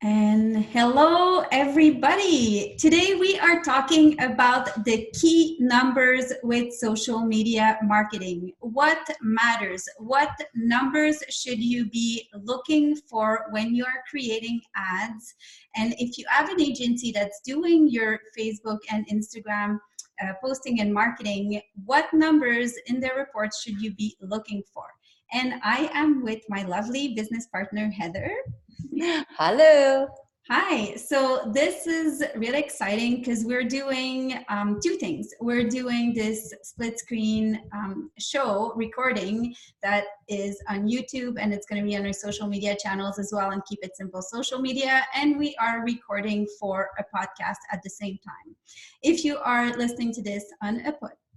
And hello, everybody. Today we are talking about the key numbers with social media marketing. What matters? What numbers should you be looking for when you are creating ads? And if you have an agency that's doing your Facebook and Instagram posting and marketing, what numbers in their reports should you be looking for? And I am with my lovely business partner, Heather. Hello. Hi, so this is really exciting because we're doing two things. We're doing this split screen show recording that is on YouTube, and it's going to be on our social media channels as well, and Keep It Simple social media. And we are recording for a podcast at the same time. If you are listening to this on a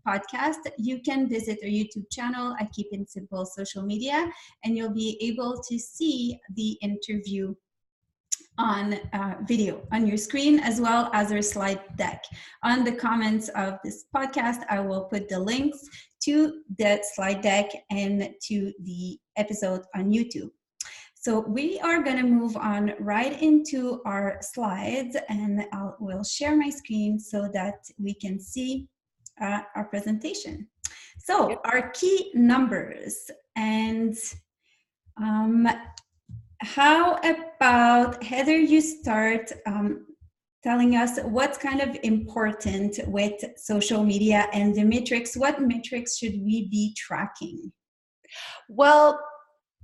podcast, you can visit our YouTube channel at Keep It Simple social media, and you'll be able to see the interview on video on your screen, as well as our slide deck. On the comments of this podcast, I will put the links to the slide deck and to the episode on YouTube. So we are going to move on right into our slides, and we'll share my screen so that we can see our presentation. So our key numbers, and how about, Heather, you start telling us what's kind of important with social media and the metrics. What metrics should we be tracking? Well,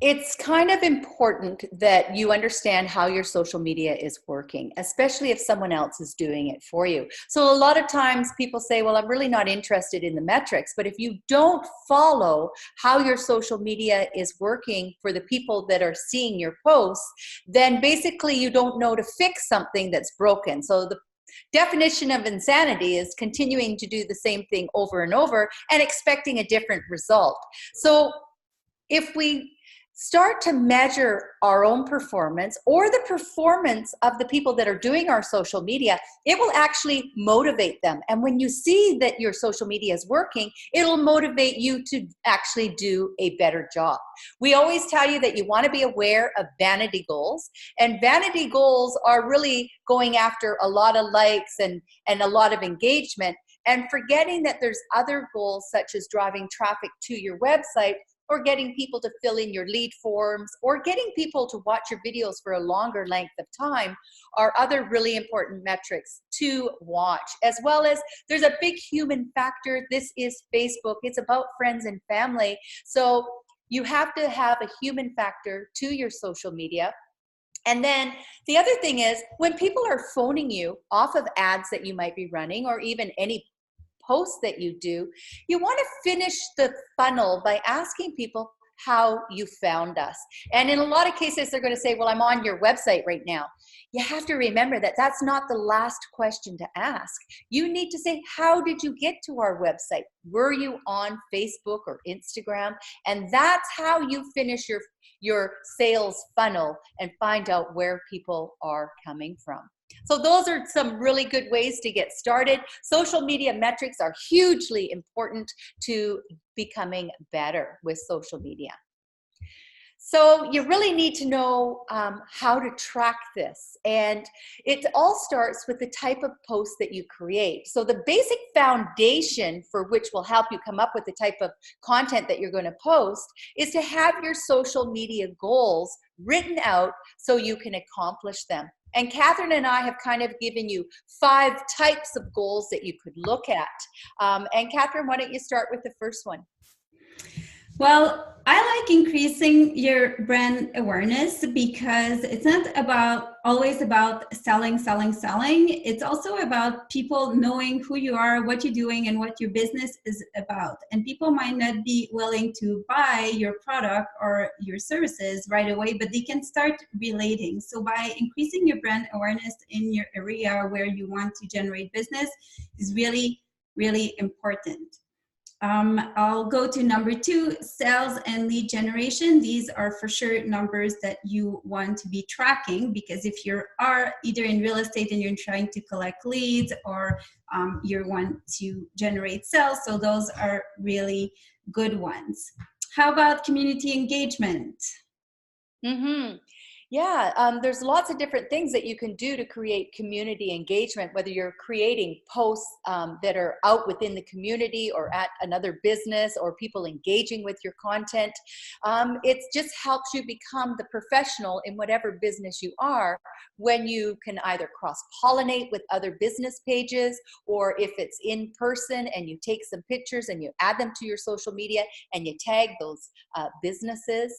it's kind of important that you understand how your social media is working, especially if someone else is doing it for you. So a lot of times people say, well, I'm really not interested in the metrics, but if you don't follow how your social media is working for the people that are seeing your posts, then basically you don't know to fix something that's broken. So the definition of insanity is continuing to do the same thing over and over and expecting a different result. So if we start to measure our own performance or the performance of the people that are doing our social media, it will actually motivate them. And when you see that your social media is working, it'll motivate you to actually do a better job. We always tell you that you want to be aware of vanity goals, and vanity goals are really going after a lot of likes and a lot of engagement, and forgetting that there's other goals such as driving traffic to your website, or getting people to fill in your lead forms, or getting people to watch your videos for a longer length of time are other really important metrics to watch. As well as there's a big human factor. This is Facebook. It's about friends and family. So you have to have a human factor to your social media. And then the other thing is, when people are phoning you off of ads that you might be running, or even any posts that you do, you want to finish the funnel by asking people how you found us. And in a lot of cases, they're going to say, well, I'm on your website right now. You have to remember that that's not the last question to ask. You need to say, how did you get to our website? Were you on Facebook or Instagram? And that's how you finish your sales funnel and find out where people are coming from. So those are some really good ways to get started. Social media metrics are hugely important to becoming better with social media. So you really need to know how to track this. And it all starts with the type of post that you create. So the basic foundation for which will help you come up with the type of content that you're going to post is to have your social media goals written out so you can accomplish them. And Catherine and I have kind of given you 5 types of goals that you could look at. And Catherine, why don't you start with the first one? Well, I like increasing your brand awareness because it's not always about selling. It's also about people knowing who you are, what you're doing, and what your business is about. And people might not be willing to buy your product or your services right away, but they can start relating. So by increasing your brand awareness in your area where you want to generate business is really, really important. I'll go to number 2, sales and lead generation. These are for sure numbers that you want to be tracking, because if you are either in real estate and you're trying to collect leads, or you want to generate sales, so those are really good ones. How about community engagement? Yeah, there's lots of different things that you can do to create community engagement, whether you're creating posts that are out within the community or at another business or people engaging with your content. It just helps you become the professional in whatever business you are when you can either cross-pollinate with other business pages, or if it's in person and you take some pictures and you add them to your social media and you tag those businesses.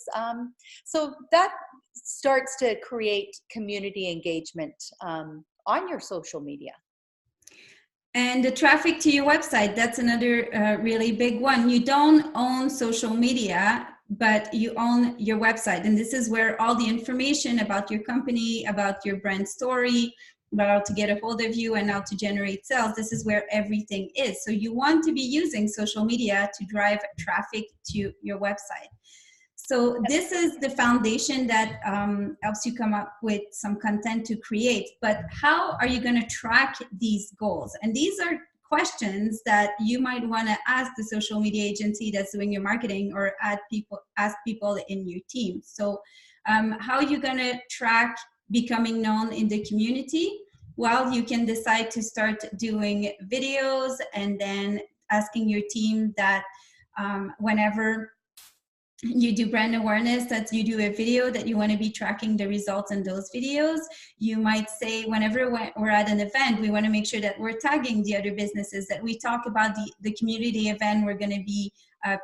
So that starts to create community engagement on your social media. And the traffic to your website, that's another really big one. You don't own social media, but you own your website. And this is where all the information about your company, about your brand story, about how to get a hold of you and how to generate sales, this is where everything is. So you want to be using social media to drive traffic to your website. So this is the foundation that helps you come up with some content to create. But how are you going to track these goals? And these are questions that you might want to ask the social media agency that's doing your marketing, or ask people in your team. So how are you going to track becoming known in the community? Well, you can decide to start doing videos and then asking your team that whenever you do brand awareness, that you do a video that you want to be tracking the results in those videos. You might say, whenever we're at an event, we want to make sure that we're tagging the other businesses, that we talk about the community event we're going to be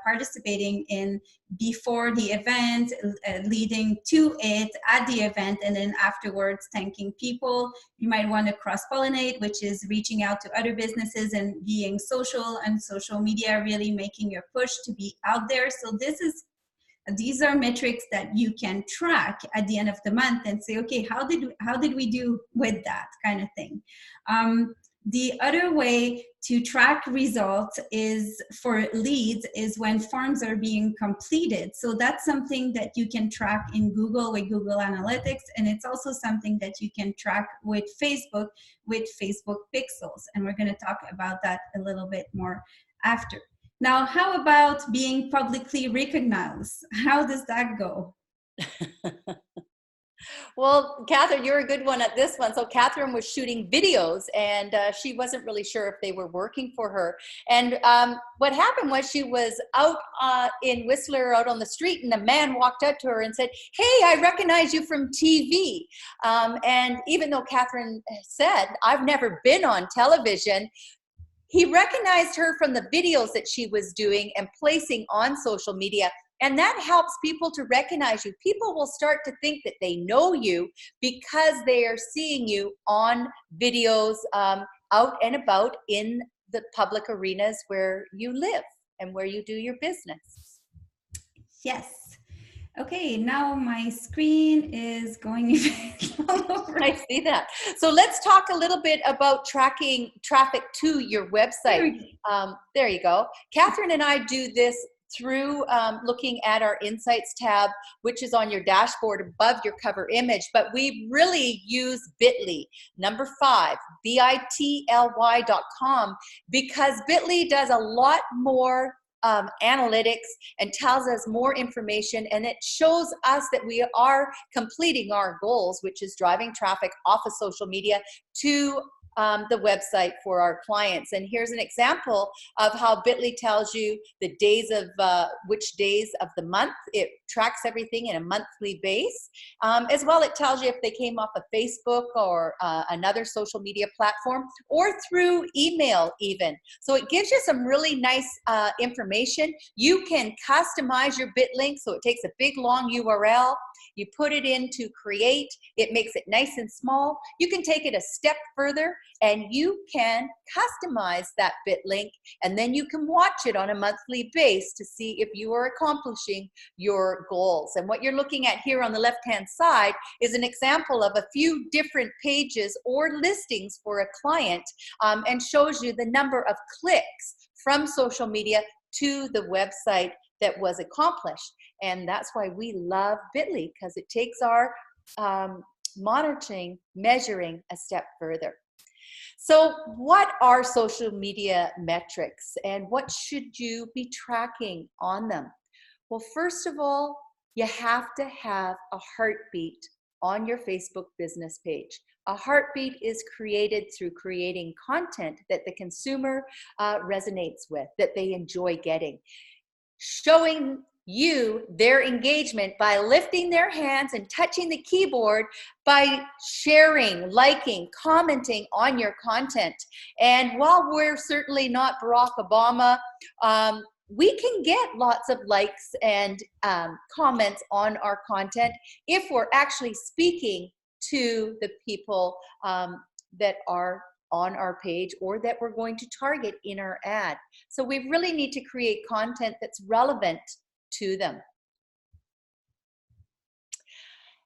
participating in before the event, leading to it, at the event, and then afterwards thanking people. You might want to cross-pollinate, which is reaching out to other businesses and being social and social media, really making your push to be out there. So these are metrics that you can track at the end of the month and say, okay, how did we do with that kind of thing. The other way to track results is for leads is when forms are being completed. So that's something that you can track in Google with Google Analytics, and it's also something that you can track with Facebook Pixels. And we're going to talk about that a little bit more after. Now, how about being publicly recognized? How does that go? Well, Catherine, you're a good one at this one. So Catherine was shooting videos, and she wasn't really sure if they were working for her. And what happened was she was out in Whistler, out on the street, and a man walked up to her and said, "Hey, I recognize you from TV." And even though Catherine said, "I've never been on television," he recognized her from the videos that she was doing and placing on social media. And that helps people to recognize you. People will start to think that they know you because they are seeing you on videos out and about in the public arenas where you live and where you do your business. Yes. Okay, now my screen is going all over. I see that. So let's talk a little bit about tracking traffic to your website. There you go. Catherine and I do this through looking at our Insights tab, which is on your dashboard above your cover image, but we really use Bitly, number 5, bitly.com, because Bitly does a lot more analytics and tells us more information, and it shows us that we are completing our goals, which is driving traffic off of social media to the website for our clients. And here's an example of how Bitly tells you the days of which days of the month. It tracks everything in a monthly base. As well, it tells you if they came off of Facebook or another social media platform, or through email even. So it gives you some really nice information. You can customize your bit link, so it takes a big long URL. You put it into create, it makes it nice and small. You can take it a step further and you can customize that bit link, and then you can watch it on a monthly base to see if you are accomplishing your goals. And what you're looking at here on the left-hand side is an example of a few different pages or listings for a client, and shows you the number of clicks from social media to the website that was accomplished. And that's why we love Bitly, because it takes our monitoring, measuring a step further. So what are social media metrics, and what should you be tracking on them? Well, first of all, you have to have a heartbeat on your Facebook business page. A heartbeat is created through creating content that the consumer resonates with, that they enjoy getting. Showing you their engagement by lifting their hands and touching the keyboard, by sharing, liking, commenting on your content. And while we're certainly not Barack Obama, we can get lots of likes and comments on our content if we're actually speaking to the people that are on our page or that we're going to target in our ad. So we really need to create content that's relevant to them.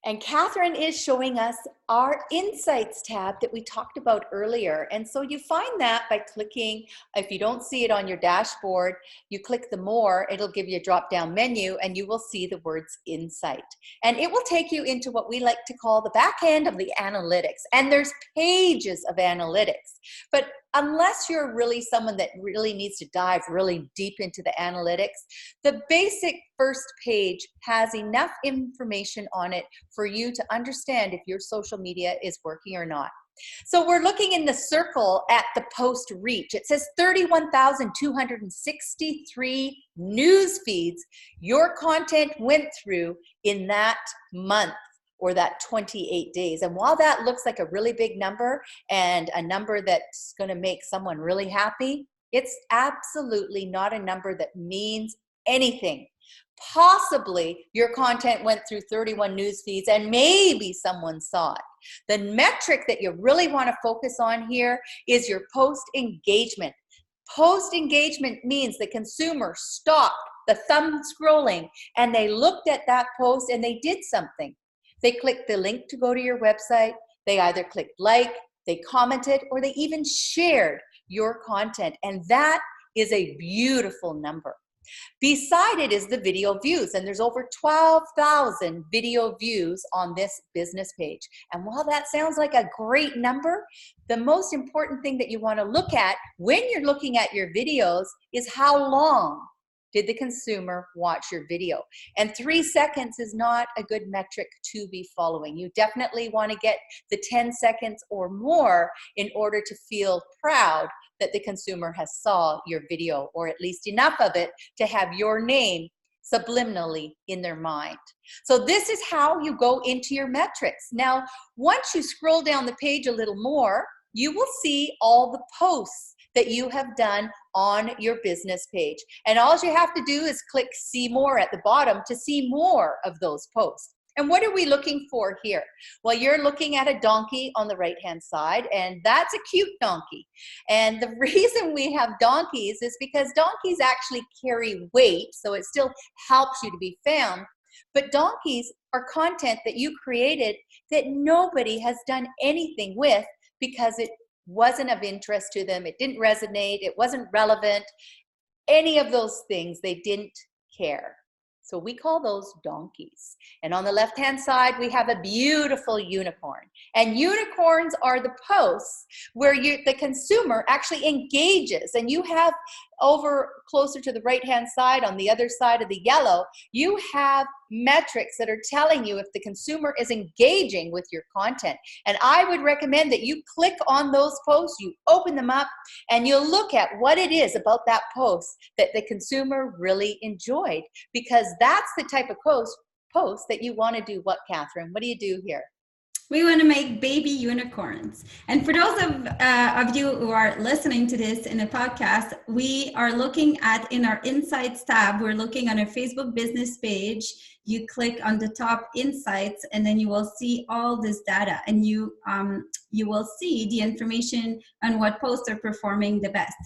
And Catherine is showing us our Insights tab that we talked about earlier. And so you find that by clicking, if you don't see it on your dashboard, you click the More, it'll give you a drop-down menu and you will see the words Insight. And it will take you into what we like to call the back end of the analytics. And there's pages of analytics. But unless you're really someone that really needs to dive really deep into the analytics, the basic first page has enough information on it for you to understand if your social media is working or not. So we're looking in the circle at the post reach. It says 31,263 news feeds your content went through in that month, or that 28 days. And while that looks like a really big number and a number that's going to make someone really happy, it's absolutely not a number that means anything. Possibly your content went through 31 news feeds and maybe someone saw it. The metric that you really want to focus on here is your post engagement. Post engagement means the consumer stopped the thumb scrolling and they looked at that post and they did something. They clicked the link to go to your website. They either clicked like, they commented, or they even shared your content. And that is a beautiful number. Beside it is the video views, and there's over 12,000 video views on this business page. And while that sounds like a great number, the most important thing that you want to look at when you're looking at your videos is how long did the consumer watch your video? And 3 seconds is not a good metric to be following. You definitely want to get the 10 seconds or more in order to feel proud that the consumer has saw your video, or at least enough of it to have your name subliminally in their mind. So this is how you go into your metrics. Now, once you scroll down the page a little more, you will see all the posts that you have done on your business page. And all you have to do is click see more at the bottom to see more of those posts. And what are we looking for here? Well, you're looking at a donkey on the right-hand side, and that's a cute donkey. And the reason we have donkeys is because donkeys actually carry weight, so it still helps you to be found. But donkeys are content that you created that nobody has done anything with because it wasn't of interest to them, it didn't resonate, it wasn't relevant, any of those things, they didn't care. So we call those donkeys. And on the left-hand side, we have a beautiful unicorn. And unicorns are the posts where the consumer actually engages. And you have over closer to the right-hand side, on the other side of the yellow, you have metrics that are telling you if the consumer is engaging with your content. And I would recommend that you click on those posts, you open them up, and you'll look at what it is about that post that the consumer really enjoyed, because that's the type of post that you want to do. What, Catherine? What do you do here? We want to make baby unicorns. And for those of you who are listening to this in a podcast, we are looking at, in our Insights tab, we're looking on our Facebook business page. You click on the top Insights, and then you will see all this data, and you will see the information on what posts are performing the best.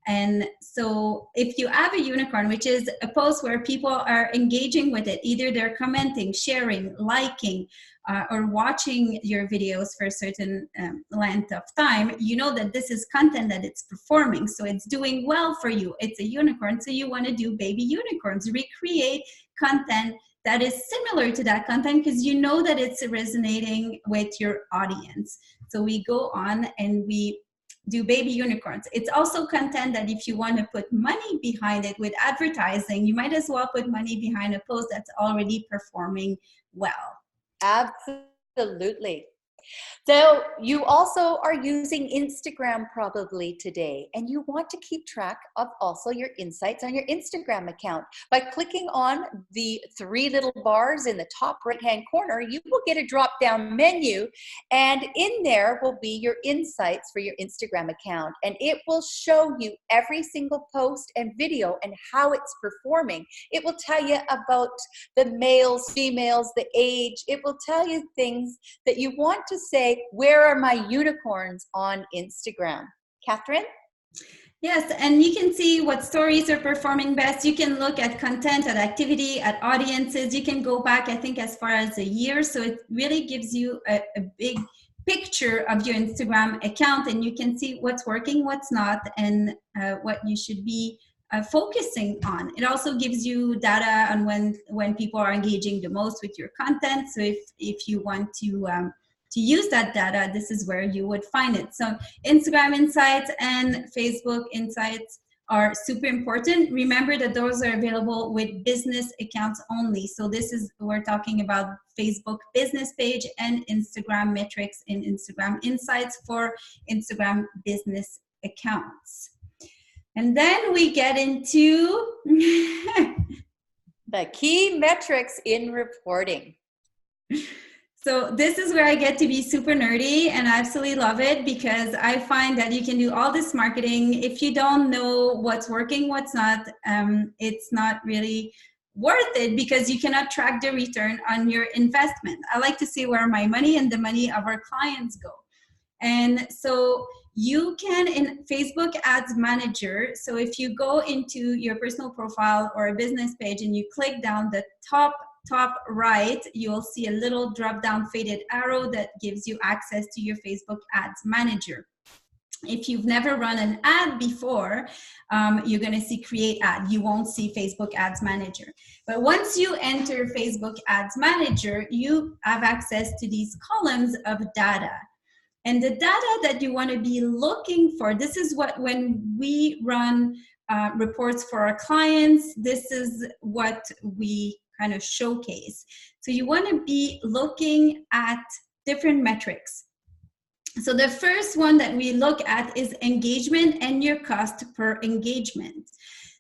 And so if you have a unicorn, which is a post where people are engaging with it, either they're commenting, sharing, liking, or watching your videos for a certain length of time, you know that this is content that it's performing. So it's doing well for you. It's a unicorn. So you want to do baby unicorns, recreate content that is similar to that content because you know that it's resonating with your audience. So we go on and we do baby unicorns. It's also content that if you want to put money behind it with advertising, you might as well put money behind a post that's already performing well. Absolutely. Absolutely. So you also are using Instagram probably today, and you want to keep track of also your insights on your Instagram account. By clicking on the three little bars in the top right-hand corner, you will get a drop-down menu, and in there will be your insights for your Instagram account, and it will show you every single post and video and how it's performing. It will tell you about the males, females, the age. It will tell you things that you want to say, where are my unicorns on Instagram? Catherine? Yes, and you can see what stories are performing best. You can look at content, at activity, at audiences. You can go back, I think, as far as a year. So it really gives you a big picture of your Instagram account, and you can see what's working, what's not, and what you should be focusing on. It also gives you data on when people are engaging the most with your content. So if you want to use that data, this is where you would find it. So Instagram Insights and Facebook Insights are super important. Remember that those are available with business accounts only. So we're talking about Facebook business page and Instagram metrics in Instagram Insights for Instagram business accounts. And then we get into the key metrics in reporting. So this is where I get to be super nerdy, and I absolutely love it because I find that you can do all this marketing. If you don't know what's working, what's not, it's not really worth it because you cannot track the return on your investment. I like to see where my money and the money of our clients go. And so you can, in Facebook Ads Manager, so if you go into your personal profile or a business page and you click down the top right, you'll see a little drop down faded arrow that gives you access to your Facebook Ads Manager. If you've never run an ad before, you're going to see create ad. You won't see Facebook Ads Manager. But once you enter Facebook Ads Manager, you have access to these columns of data. And the data that you want to be looking for, this is what, when we run reports for our clients, this is what we kind of showcase. So you want to be looking at different metrics. So the first one that we look at is engagement and your cost per engagement.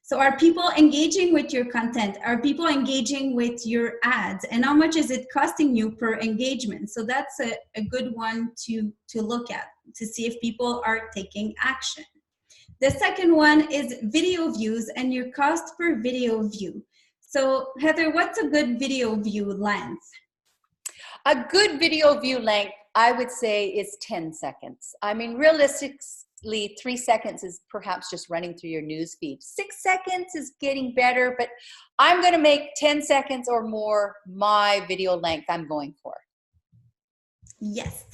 So are people engaging with your content? Are people engaging with your ads? And how much is it costing you per engagement? So that's a good one to look at, to see if people are taking action. The second one is video views and your cost per video view. So Heather, what's a good video view length? A good video view length, I would say, is 10 seconds. I mean, realistically, 3 seconds is perhaps just running through your news feed. 6 seconds is getting better, but I'm going to make 10 seconds or more my video length I'm going for. Yes.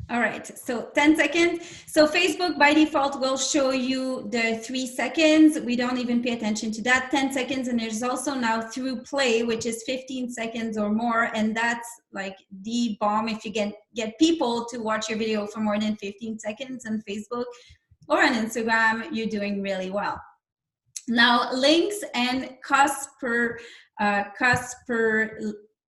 All right. So 10 seconds. So Facebook by default will show you the 3 seconds. We don't even pay attention to that. 10 seconds. And there's also now through play, which is 15 seconds or more. And that's like the bomb if you get people to watch your video for more than 15 seconds on Facebook or on Instagram, you're doing really well. Now, links and cost per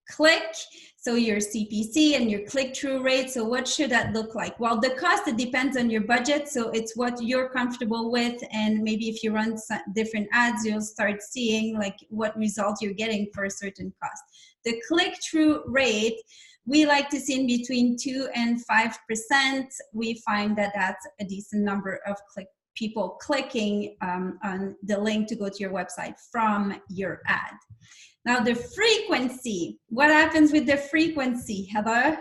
click. So your CPC and your click-through rate. So what should that look like? Well, the cost, it depends on your budget. So it's what you're comfortable with. And maybe if you run different ads, you'll start seeing like what result you're getting for a certain cost. The click-through rate, we like to see in between 2 and 5%. We find that that's a decent number of people clicking on the link to go to your website from your ad. Now the frequency, what happens with the frequency, Heather?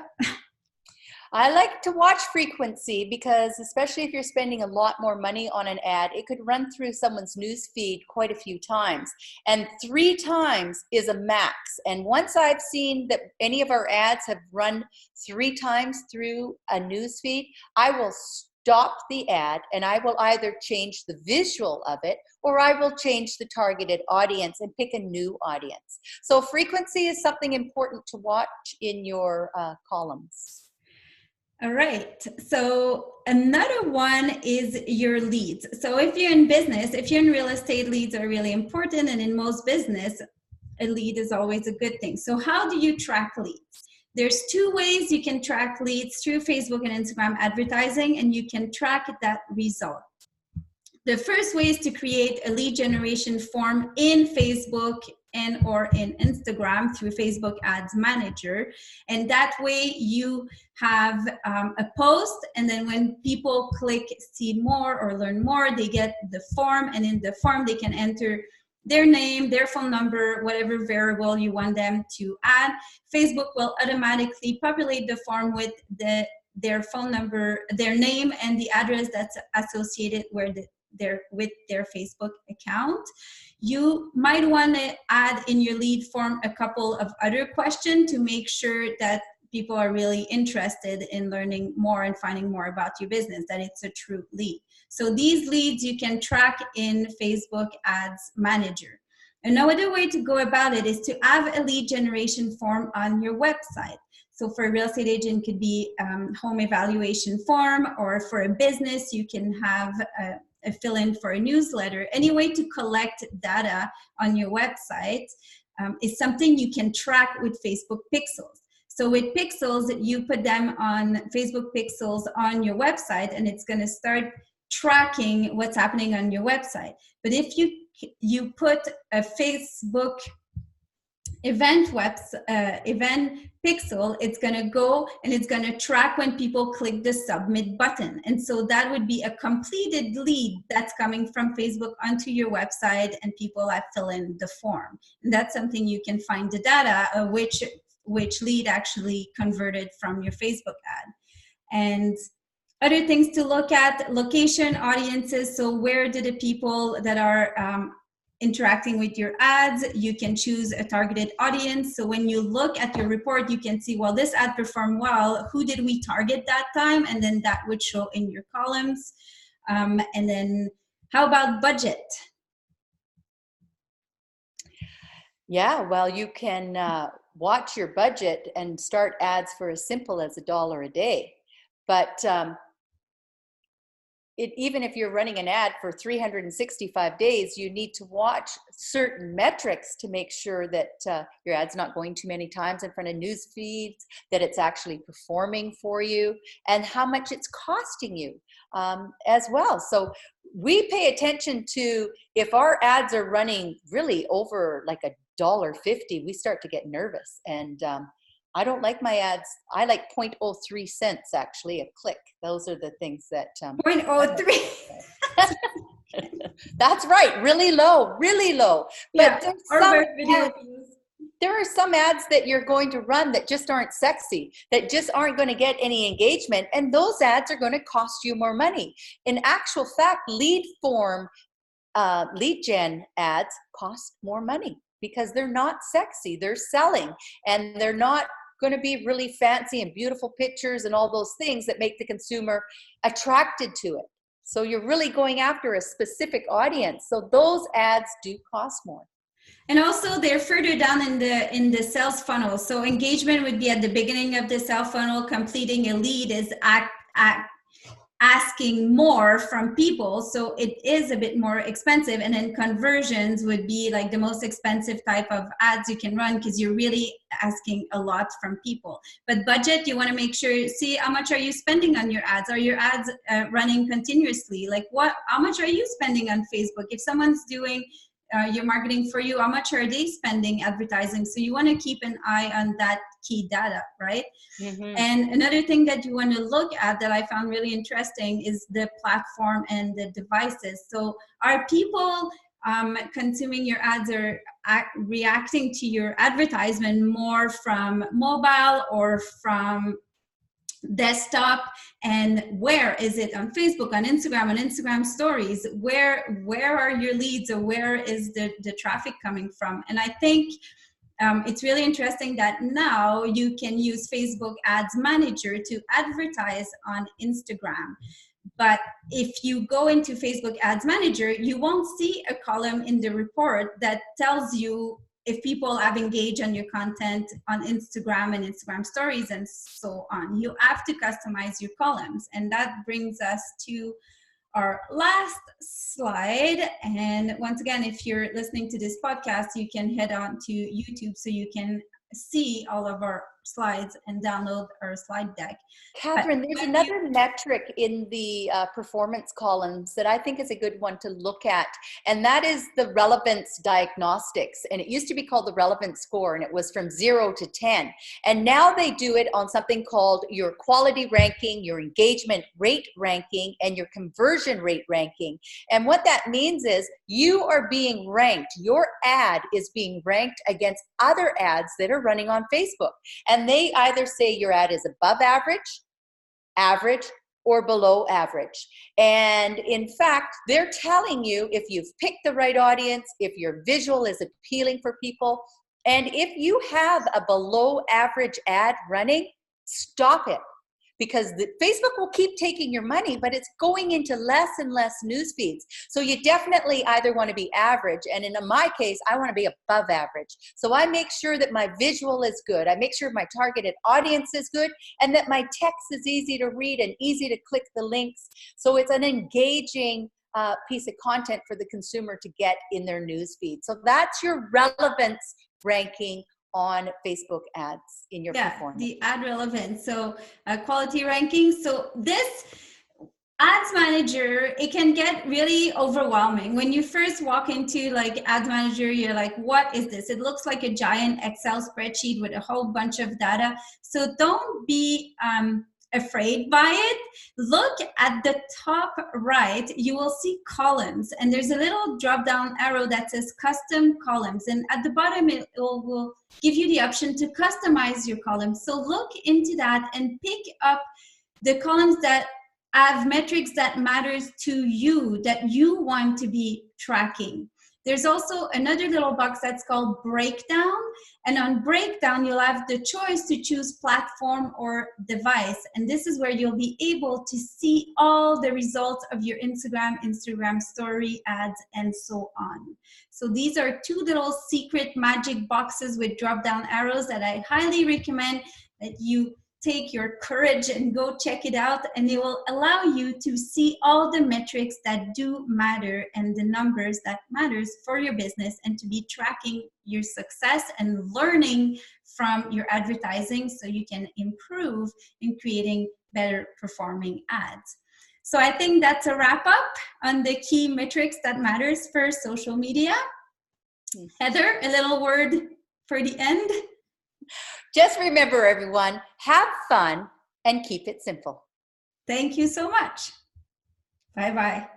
I like to watch frequency because especially if you're spending a lot more money on an ad, it could run through someone's news feed quite a few times. And 3 times is a max. And once I've seen that any of our ads have run 3 times through a news feed, I will stop the ad and I will either change the visual of it or I will change the targeted audience and pick a new audience. So frequency is something important to watch in your columns. All right. So another one is your leads. So if you're in business, if you're in real estate, leads are really important. And in most business, a lead is always a good thing. So how do you track leads? There's two ways you can track leads through Facebook and Instagram advertising, and you can track that result. The first way is to create a lead generation form in Facebook and or in Instagram through Facebook Ads Manager. And that way you have a post, and then when people click see more or learn more, they get the form, and in the form they can enter their name, their phone number, whatever variable you want them to add. Facebook will automatically populate the form with their phone number, their name, and the address that's associated with their Facebook account. You might want to add in your lead form a couple of other questions to make sure that people are really interested in learning more and finding more about your business, that it's a true lead. So these leads you can track in Facebook Ads Manager. Another way to go about it is to have a lead generation form on your website. So for a real estate agent, it could be home evaluation form, or for a business, you can have a fill-in for a newsletter. Any way to collect data on your website is something you can track with Facebook Pixels. So with Pixels, you put them on Facebook Pixels on your website, and it's going to start tracking what's happening on your website. But if you put a Facebook event pixel, it's going to go and it's going to track when people click the submit button. And so that would be a completed lead that's coming from Facebook onto your website, and people have fill in the form. And that's something you can find the data of which lead actually converted from your Facebook ad. And other things to look at: location, audiences. So where do the people that are interacting with your ads? You can choose a targeted audience. So when you look at your report, you can see, well, this ad performed well. Who did we target that time? And then that would show in your columns. And then how about budget? Yeah, well, you can watch your budget and start ads for as simple as $1 a day. But even if you're running an ad for 365 days, you need to watch certain metrics to make sure that your ad's not going too many times in front of news feeds, that it's actually performing for you, and how much it's costing you as well. So we pay attention to, if our ads are running really over like $1.50, we start to get nervous. And I don't like my ads. I like 0.03 cents actually a click. Those are the things that 0.03. That's right, really low, really low. But yeah, there are some ads that you're going to run that just aren't sexy, that just aren't going to get any engagement, and those ads are going to cost you more money. In actual fact, lead gen ads cost more money because they're not sexy. They're selling, and they're not going to be really fancy and beautiful pictures and all those things that make the consumer attracted to it. So you're really going after a specific audience. So those ads do cost more. And also they're further down in the sales funnel. So engagement would be at the beginning of the sales funnel. Completing a lead is asking more from people, so it is a bit more expensive. And then conversions would be like the most expensive type of ads you can run, because you're really asking a lot from people. But budget, you want to make sure, see how much are you spending on your ads? Are your ads running continuously? Like how much are you spending on Facebook? If someone's doing your marketing for you, how much are they spending advertising? So you want to keep an eye on that key data, right? Mm-hmm. And another thing that you want to look at that I found really interesting is the platform and the devices. So are people consuming your ads or reacting to your advertisement more from mobile or from desktop? And where is it? On Facebook, on Instagram stories? Where are your leads, or where is the traffic coming from? And I think it's really interesting that now you can use Facebook Ads Manager to advertise on Instagram. But if you go into Facebook Ads Manager, you won't see a column in the report that tells you if people have engaged on your content on Instagram and Instagram stories and so on. You have to customize your columns. And that brings us to our last slide. And once again, if you're listening to this podcast, you can head on to YouTube so you can see all of our slides and download our slide deck. Catherine, there's another metric in the performance columns that I think is a good one to look at, and that is the relevance diagnostics. And it used to be called the relevance score, and it was from 0 to 10. And now they do it on something called your quality ranking, your engagement rate ranking, and your conversion rate ranking. And what that means is you are being ranked. Your ad is being ranked against other ads that are running on Facebook. And they either say your ad is above average, average, or below average. And in fact, they're telling you if you've picked the right audience, if your visual is appealing for people, and if you have a below average ad running, stop it. Because Facebook will keep taking your money, but it's going into less and less news feeds. So you definitely either want to be average, and in my case, I want to be above average. So I make sure that my visual is good. I make sure my targeted audience is good, and that my text is easy to read and easy to click the links. So it's an engaging piece of content for the consumer to get in their news feed. So that's your relevance ranking on Facebook ads in your performance. The ad relevance. So quality ranking. So this ads manager, it can get really overwhelming. When you first walk into like ads manager, you're like, what is this? It looks like a giant Excel spreadsheet with a whole bunch of data. So don't be afraid by it. Look at the top right, you will see columns, and there's a little drop down arrow that says custom columns, and at the bottom it will give you the option to customize your columns. So look into that and pick up the columns that have metrics that matters to you, that you want to be tracking. There's also another little box that's called breakdown. And on breakdown, you'll have the choice to choose platform or device. And this is where you'll be able to see all the results of your Instagram story ads, and so on. So these are two little secret magic boxes with drop-down arrows that I highly recommend that you take your courage and go check it out, and it will allow you to see all the metrics that do matter and the numbers that matters for your business, and to be tracking your success and learning from your advertising so you can improve in creating better performing ads. So I think that's a wrap up on the key metrics that matters for social media. Heather, a little word for the end? Just remember, everyone, have fun and keep it simple. Thank you so much. Bye-bye.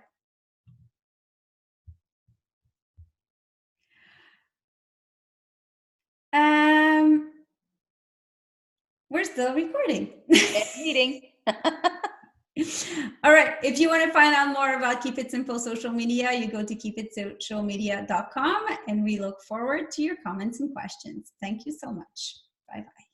We're still recording. It's meeting. All right. If you want to find out more about Keep It Simple social media, you go to keepitsocialmedia.com, and we look forward to your comments and questions. Thank you so much. Bye-bye.